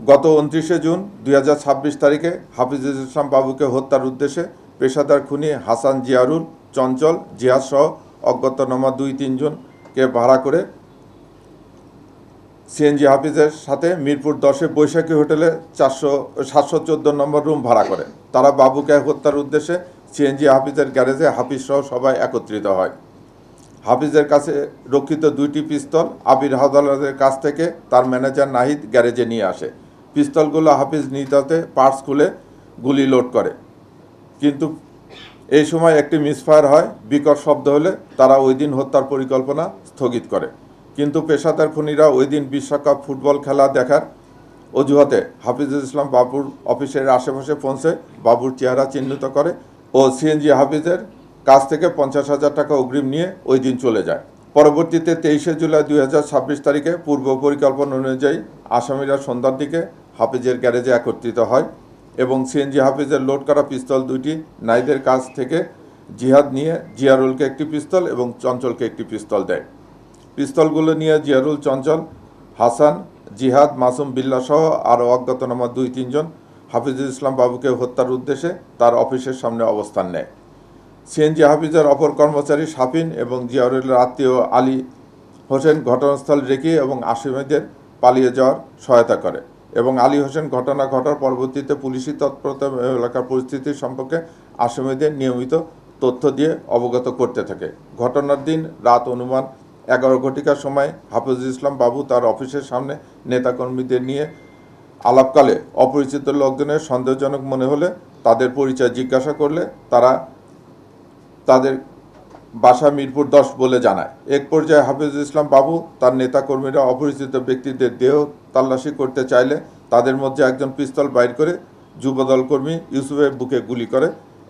গত 29শে জুন 2026 তারিখে হাফিজুল ইসলাম বাবুকে হত্যার উদ্দেশ্যে পেশাদার খুনি হাসান জিয়ারুল, চঞ্চল, জিহাদ সহ অজ্ঞাতনামা 2-3 জনকে ভাড়া করে সিএনজি হাফিজের সাথে মিরপুর 10-এ বৈশাখী হোটেলে 714 নম্বর রুম ভাড়া করে। তারা বাবুকে হত্যার উদ্দেশ্যে সিএনজি হাফিজের গ্যারেজে হাফিজ সহ সবাই একত্রিত হয়। হাফিজের কাছে রক্ষিত 2টি পিস্তল আবির হাওলাদারের কাছ থেকে তার ম্যানেজার নাহিদ গ্যারেজে নিয়ে আসে। পিস্তলগুলো হাফিজ নিজ হাতে পার্টস খুলে গুলি লোড করে, কিন্তু এই সময় একটি মিসফায়ার হয়। বিকট শব্দ হলে তারা ওই দিন হত্যার পরিকল্পনা স্থগিত করে। কিন্তু পেশাদার খুনিরা ওই দিন বিশ্বকাপ ফুটবল খেলা দেখার অজুহাতে হাফিজুল ইসলাম বাবুর অফিসের আশেপাশে পৌঁছে বাবুর চেহারা চিহ্নিত করে ও সিএনজি হাফিজের কাছ থেকে 50,000 টাকা অগ্রিম নিয়ে ওই দিন চলে যায়। পরবর্তীতে 23শে জুলাই 2026 তারিখে পূর্ব পরিকল্পনা অনুযায়ী আসামিরা সন্ধ্যার দিকে হাফিজের গ্যারেজে একত্রিত হয় এবং সিএনজি হাফিজের লোড করা পিস্তল 2টি নাইদের কাছ থেকে জিহাদ নিয়ে জিয়ারুলকে একটি পিস্তল এবং চঞ্চলকে একটি পিস্তল দেয়। পিস্তলগুলো নিয়ে জিয়ারুল, চঞ্চল, হাসান, জিহাদ, মাসুম বিল্লাহ সহ আরও অজ্ঞাতনামা 2-3 জন হাফিজুল ইসলাম বাবুকে হত্যার উদ্দেশ্যে তার অফিসের সামনে অবস্থান নেয়। সিএনজি হাফিজের অপর কর্মচারী শাফিন এবং জিয়ারুলের আত্মীয় আলী হোসেন ঘটনাস্থল রেখে এবং আসামিদের পালিয়ে যাওয়ার সহায়তা করে এবং আলী হোসেন ঘটনা ঘটার পরবর্তীতে পুলিশি তৎপরতা এলাকার পরিস্থিতি সম্পর্কে আসামিদের নিয়মিত তথ্য দিয়ে অবগত করতে থাকে। ঘটনার দিন রাত অনুমান 11 ঘটিকার সময় হাফিজুল ইসলাম বাবু তার অফিসের সামনে নেতাকর্মীদের নিয়ে আলাপকালে অপরিচিত লোকজনের সন্দেহজনক মনে হলে তাদের পরিচয় জিজ্ঞাসা করলে তারা তাদের বাসা মিরপুর 10 বলে জানায়। এক পর্যায়ে হাফিজুল ইসলাম বাবু তার নেতাকর্মীরা অপরিচিত ব্যক্তিদের দেহ তল্লাশি করতে চাইলে তাদের মধ্যে একজন পিস্তল বাইর করে যুবদল কর্মী ইউসুফের বুকে গুলি করে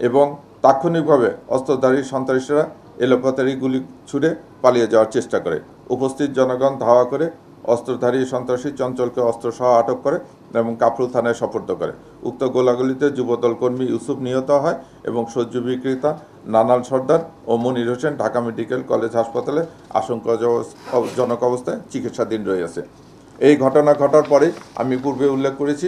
এবং তাৎক্ষণিকভাবে অস্ত্রধারী সন্ত্রাসীরা এলোপাতাড়ি গুলি ছুড়ে পালিয়ে যাওয়ার চেষ্টা করে। উপস্থিত জনগণ ধাওয়া করে অস্ত্রধারী সন্ত্রাসী চঞ্চলকে অস্ত্রসহ আটক করে এবং কাফরুল থানায় সোপর্দ করে। উক্ত গোলাগুলিতে যুবদল কর্মী ইউসুফ নিহত হয় এবং সহ্য বিক্রেতা নানাল সর্দার ও মনির হোসেন ঢাকা মেডিকেল কলেজ হাসপাতালে আশঙ্কাজনক অবস্থায় চিকিৎসাধীন রয়েছে। এই ঘটনা ঘটার পরে আমি পূর্বে উল্লেখ করেছি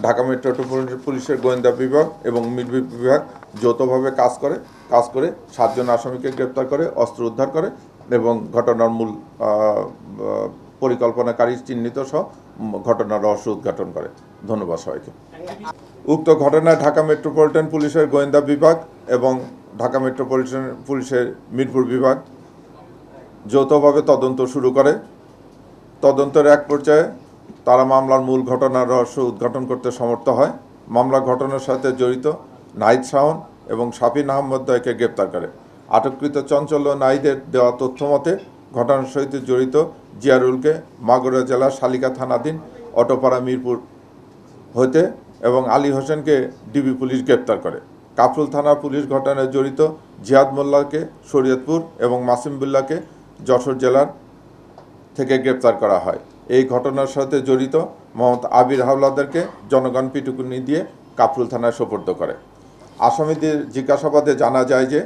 ঢাকা মেট্রোপলিটন পুলিশের গোয়েন্দা বিভাগ এবং মিডবি বিভাগ যৌথভাবে কাজ করে 7 জন আসামিকে গ্রেপ্তার করে অস্ত্র উদ্ধার করে এবং ঘটনার মূল পরিকল্পনাকারী চিহ্নিত সহ ঘটনার রহস্য উদ্ঘাটন করে। ধন্যবাদ সবাইকে। উক্ত ঘটনায় ঢাকা মেট্রোপলিটন পুলিশের গোয়েন্দা বিভাগ এবং ঢাকা মেট্রোপলিটন পুলিশের মিরপুর বিভাগ যৌথভাবে তদন্ত শুরু করে। তদন্তের এক পর্যায়ে তারা মামলার মূল ঘটনার রহস্য উদ্ঘাটন করতে সমর্থ হয়। মামলা ঘটনার সাথে জড়িত নাহিদ শাওন এবং শাফিন আহমদ দয়কে গ্রেপ্তার করে। আটককৃত চঞ্চল ও নাহিদের দেওয়া তথ্য মতে ঘটনার সহিত জড়িত জিয়ারুলকে মাগুরা জেলার শালিকা থানাধীন অটোপাড়া মিরপুর হতে এবং আলী হোসেনকে ডিবি পুলিশ গ্রেপ্তার করে। কাফরুল থানার পুলিশ ঘটনায় জড়িত জিহাদ মোল্লাকে শরীয়তপুর এবং মাসুম বিল্লাহকে যশোর জেলার থেকে গ্রেপ্তার করা হয়। এই ঘটনার সাথে জড়িত মোহাম্মদ আবির হাওলাদারকে জনগণ পিটুকুনি দিয়ে কাফরুল থানায় সোপর্দ করে। আসামিদের জিজ্ঞাসাবাদে জানা যায় যে